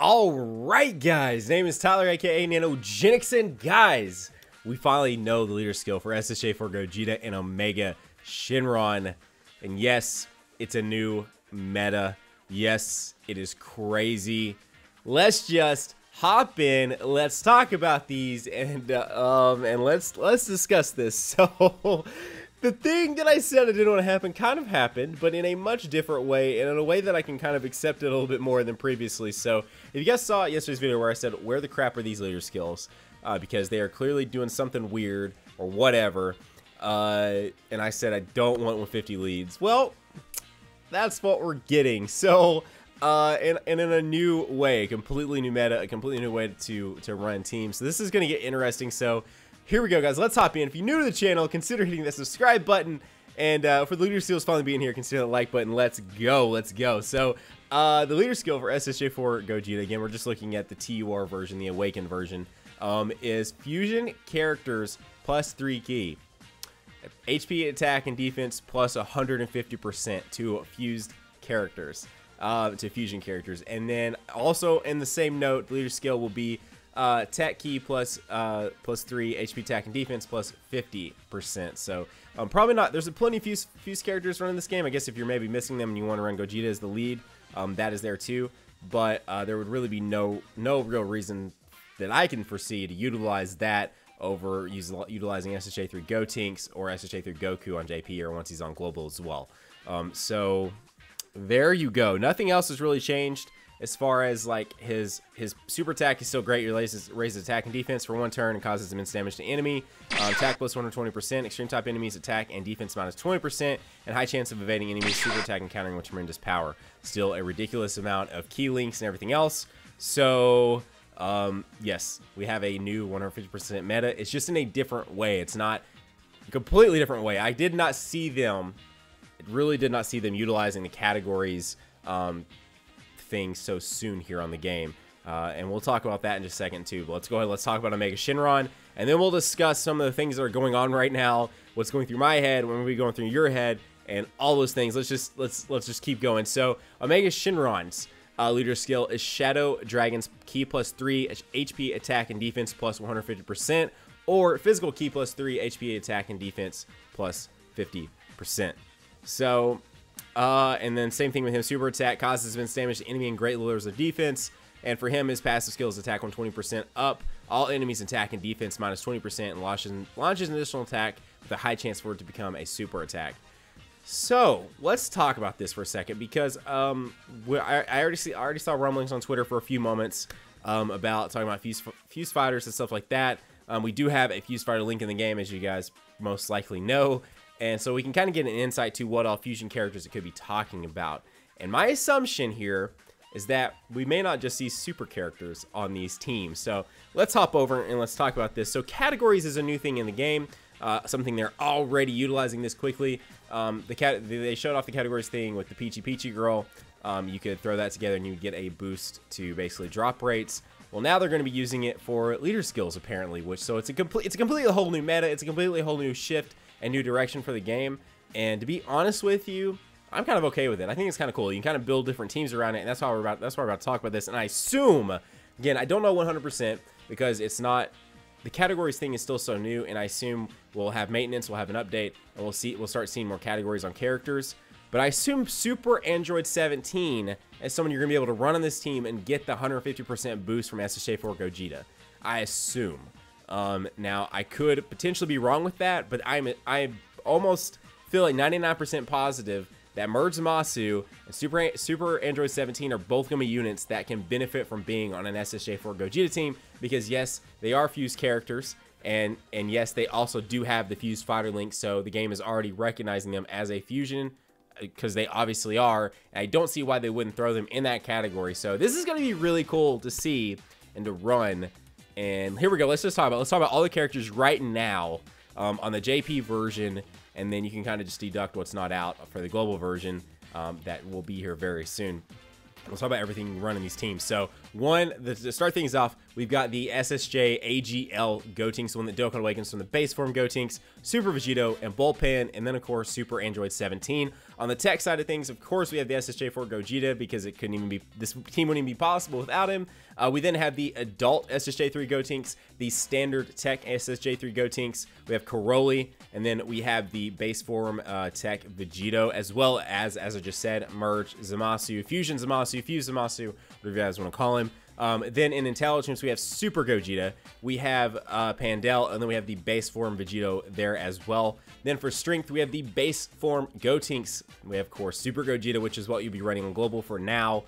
Alright guys, name is Tyler aka Nanogenix, and guys, we finally know the leader skill for SSJ4 GOGETA and Omega Shenron. And yes, it's a new meta. Yes, it is crazy. Let's just hop in, let's talk about these, and let's discuss this. So the thing that I said I didn't want to happen kind of happened, but in a much different way, and in a way that I can kind of accept it a little bit more than previously. So if you guys saw yesterday's video where I said, where the crap are these leader skills? Because they are clearly doing something weird or whatever. And I said I don't want 150 leads. Well, that's what we're getting. So and in a new way, a completely new meta, a completely new way to run teams. So this is going to get interesting. So here we go, guys. Let's hop in. If you're new to the channel, consider hitting that subscribe button. And for the leader skills finally being here, consider the like button. Let's go. Let's go. So the leader skill for SSJ4 GOGETA, again, we're just looking at the TUR version, the Awakened version, is Fusion Characters plus 3 key. HP, attack, and defense plus 150% to fused characters, to fusion characters. And then also in the same note, the leader skill will be attack key plus 3, HP, attack, and defense plus 50%. So probably not. There's plenty of fused characters running this game. I guess if you're maybe missing them and you want to run GOGETA as the lead, that is there too. But there would really be no real reason that I can foresee to utilize that over utilizing SSJ3 GOTinks or SSJ3 Goku on JP, or once he's on global as well. So there you go. Nothing else has really changed as far as like his super attack is still great. He raises attack and defense for 1 turn and causes immense damage to enemy. Attack plus 120%. Extreme type enemies attack and defense minus 20%, and high chance of evading enemies super attack and countering with tremendous power. Still a ridiculous amount of key links and everything else. So yes, we have a new 150% meta. It's just in a different way. It's not a completely different way. I did not see them. Really did not see them utilizing the categories thing so soon here on the game, and we'll talk about that in just a second too. But let's go ahead, let's talk about Omega Shenron, and then we'll discuss some of the things that are going on right now, what's going through my head, what will be going through your head, and all those things. Let's just keep going. So Omega Shenron's leader skill is Shadow Dragon's key plus 3, HP, attack, and defense plus 150%, or physical key plus 3, HP, attack, and defense plus 50%. So and then same thing with him. Super attack causes immense damage to enemy and great lowers of defense. And for him, his passive skill is attack 120% up. All enemies attack and defense minus 20%, and launches an additional attack with a high chance for it to become a super attack. So let's talk about this for a second, because I already saw rumblings on Twitter for a few moments about talking about fuse fighters and stuff like that. We do have a fuse fighter link in the game, as you guys most likely know. And so we can kind of get an insight to what all fusion characters it could be talking about. And my assumption here is that we may not just see super characters on these teams. So let's hop over and let's talk about this. So categories is a new thing in the game, something they're already utilizing this quickly. They showed off the categories thing with the Peachy girl. You could throw that together and you would get a boost to basically drop rates. Well, now they're going to be using it for leader skills apparently, so it's a completely whole new meta. It's a completely whole new shift and new direction for the game. And to be honest with you, I'm kind of okay with it. I think it's kind of cool. You can kind of build different teams around it, and that's why we're about to talk about this. And I assume, again, I don't know 100% because it's not, the categories thing is still so new, and I assume we'll have maintenance, we'll have an update, and we'll start seeing more categories on characters. But I assume Super Android 17 as someone you're going to be able to run on this team and get the 150% boost from SSJ4 GOGETA. I assume. Now, I could potentially be wrong with that, but I almost feel like 99% positive that Merge Masu and Super Android 17 are both going to be units that can benefit from being on an SSJ4 GOGETA team, because yes, they are fused characters, and yes, they also do have the fused fighter link, so the game is already recognizing them as a fusion, because they obviously are, and I don't see why they wouldn't throw them in that category. So this is going to be really cool to see and to run. And here we go. Let's talk about all the characters right now on the JP version, and then you can kind of just deduct what's not out for the global version that will be here very soon. We'll talk about everything running these teams. So to start things off, we've got the SSJ AGL Gotenks, the one that Dokkan awakens from the base form Gotenks, Super Vegito, and Bullpen, and then of course Super Android 17. On the tech side of things, of course, we have the SSJ4 GOGETA because it couldn't even be, this team wouldn't even be possible without him. We then have the adult SSJ3 Gotenks, the standard tech SSJ3 Gotenks. We have Karoli, and then we have the base form tech Vegito, as well as I just said, Merge Zamasu, Fusion Zamasu, Fuse Zamasu, whatever you guys want to call him. Then in intelligence, we have Super Gogeta, we have Pandel, and then we have the base form Vegito there as well. Then for strength, we have the base form Gotenks. We have, of course, Super Gogeta, which is what you'll be running on global for now.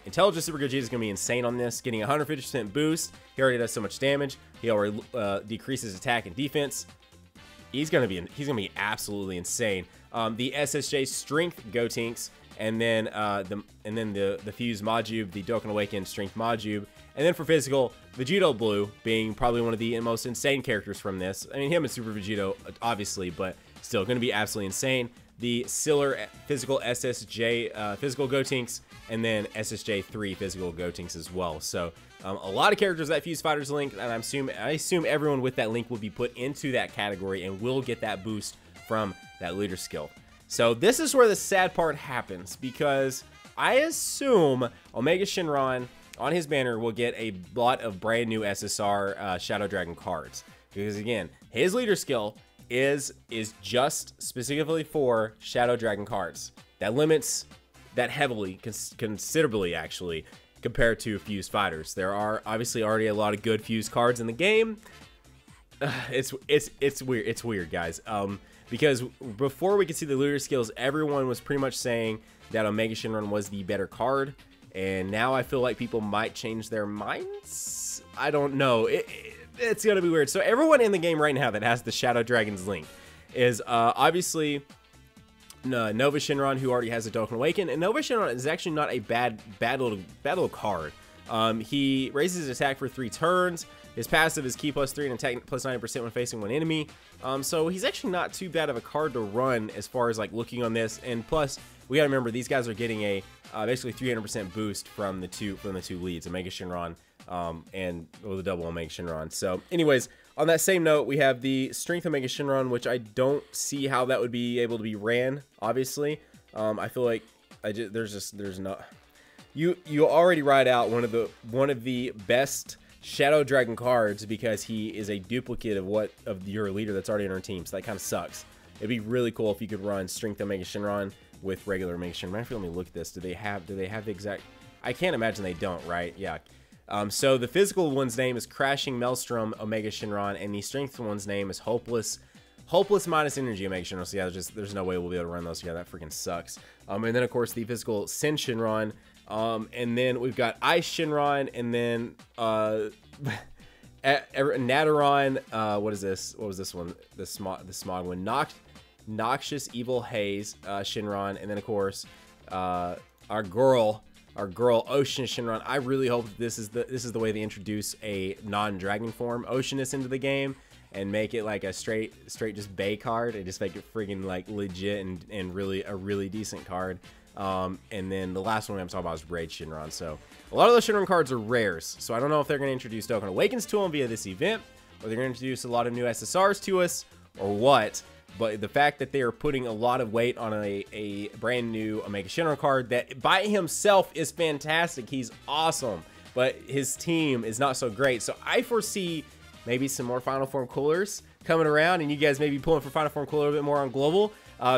Intelligence Super Gogeta is going to be insane on this, getting 150% boost. He already does so much damage. He already decreases attack and defense. He's going to be absolutely insane. The SSJ Strength Gotenks, and then the Fuse Majube, the Dokkan Awakened Strength Majube, and then for physical, Vegito Blue being probably one of the most insane characters from this. I mean, him and Super Vegito, obviously, but still going to be absolutely insane. The Siller Physical SSJ Physical Gotenks, and then SSJ3 Physical Gotenks as well. So a lot of characters that Fuse Fighters link, and I assume everyone with that link will be put into that category and will get that boost from that leader skill. So this is where the sad part happens, because I assume Omega Shenron on his banner will get a lot of brand new SSR Shadow Dragon cards, because again, his leader skill is just specifically for Shadow Dragon cards. That limits that heavily, considerably actually, compared to Fuse Fighters. There are obviously already a lot of good Fuse cards in the game. It's weird. It's weird, guys. Because before we could see the leader skills, everyone was pretty much saying that Omega Shenron was the better card, and now I feel like people might change their minds. I don't know. It's gonna be weird. So everyone in the game right now that has the Shadow Dragons link is obviously Nova Shenron, who already has a Dokkan Awaken, and Nova Shenron is actually not a bad little card. He raises his attack for 3 turns. His passive is Ki +3 and attack +90% when facing one enemy. So he's actually not too bad of a card to run as far as like looking on this. And plus, we gotta remember these guys are getting a basically 300% boost from the two leads, Omega Shenron and the double Omega Shenron. So, anyways, on that same note, we have the Strength Omega Shenron, which I don't see how that would be able to be ran. Obviously, I feel like there's no. You already ride out one of the best Shadow Dragon cards because he is a duplicate of your leader that's already in our team, so that kind of sucks. It'd be really cool if you could run Strength Omega Shenron with regular Omega Shenron. Let me look at this. Do they have the exact? I can't imagine they don't, right? Yeah. So the physical one's name is Crashing Maelstrom Omega Shenron, and the strength one's name is Hopeless minus Energy Omega Shenron. So yeah, there's no way we'll be able to run those together. That freaking sucks. And then of course the physical Sin Shenron. And then we've got Ice Shenron, and then Nataron. What is this? What was this one? The smog one. Noxious Evil Haze Shenron, and then of course our girl Ocean Shenron. I really hope this is the way they introduce a non-dragon form Oceanus into the game and make it like a straight just Bay card and just make it friggin' like legit and really a really decent card. And then the last one I'm talking about is Raid Shenron. So a lot of those Shenron cards are rares. So I don't know if they're going to introduce Dokkan Awakens to them via this event, or they're going to introduce a lot of new SSRs to us, or what. But the fact that they are putting a lot of weight on a brand new Omega Shenron card that by himself is fantastic. He's awesome, but his team is not so great. So I foresee maybe some more Final Form coolers coming around, and you guys may be pulling for Final Form cooler a little bit more on global,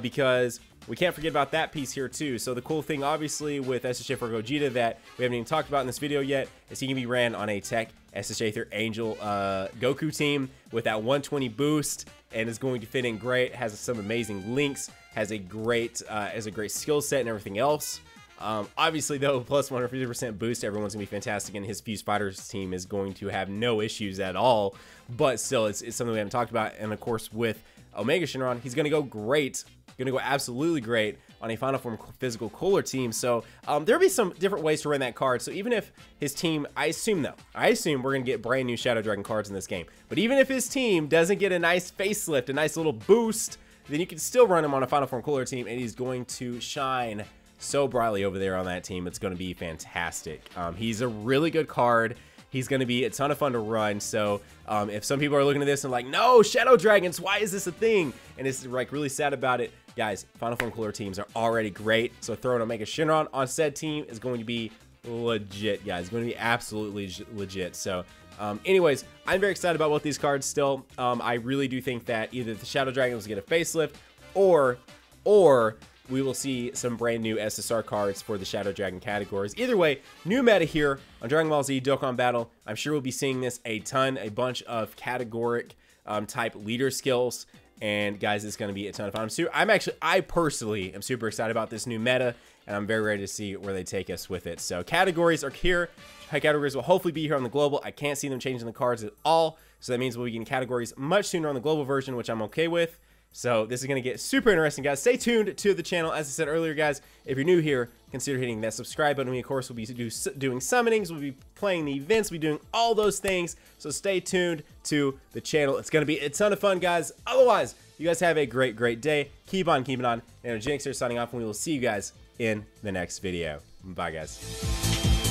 because we can't forget about that piece here too. So the cool thing obviously with SSJ4 GOGETA that we haven't even talked about in this video yet is he can be ran on a tech SSJ3 Angel Goku team with that 120 boost, and is going to fit in great. Has some amazing links, has a great skill set and everything else. Obviously though, plus 150% boost, everyone's gonna be fantastic, and his Fuse Fighters team is going to have no issues at all. But still, it's something we haven't talked about. And of course with Omega Shenron, he's gonna go great, gonna go absolutely great on a Final Form physical cooler team. So there'll be some different ways to run that card. So even if his team, I assume we're gonna get brand new Shadow Dragon cards in this game, but even if his team doesn't get a nice facelift, a nice little boost, then you can still run him on a Final Form cooler team, and he's going to shine so brightly over there on that team. It's going to be fantastic. He's a really good card, He's going to be a ton of fun to run. So if some people are looking at this and like, no, Shadow Dragons, why is this a thing? And it's like really sad about it. Guys, Final Form Cooler teams are already great. So throwing Omega Shenron on said team is going to be legit, guys. It's going to be absolutely legit. So anyways, I'm very excited about both these cards still. I really do think that either the Shadow Dragons get a facelift or we will see some brand new SSR cards for the Shadow Dragon categories. Either way, new meta here on Dragon Ball Z Dokkan Battle. I'm sure we'll be seeing this a bunch of categoric type leader skills. And guys, it's going to be a ton of fun. I personally am super excited about this new meta, and I'm very ready to see where they take us with it. So categories are here. High categories will hopefully be here on the global. I can't see them changing the cards at all. So that means we'll be getting categories much sooner on the global version, which I'm okay with. So this is going to get super interesting, guys. Stay tuned to the channel. As I said earlier, guys, if you're new here, consider hitting that subscribe button. We, of course, will be doing summonings. We'll be playing the events. We'll be doing all those things. So stay tuned to the channel. It's going to be a ton of fun, guys. Otherwise, you guys have a great day. Keep on keeping on. Nanogenix here signing off, and we will see you guys in the next video. Bye, guys.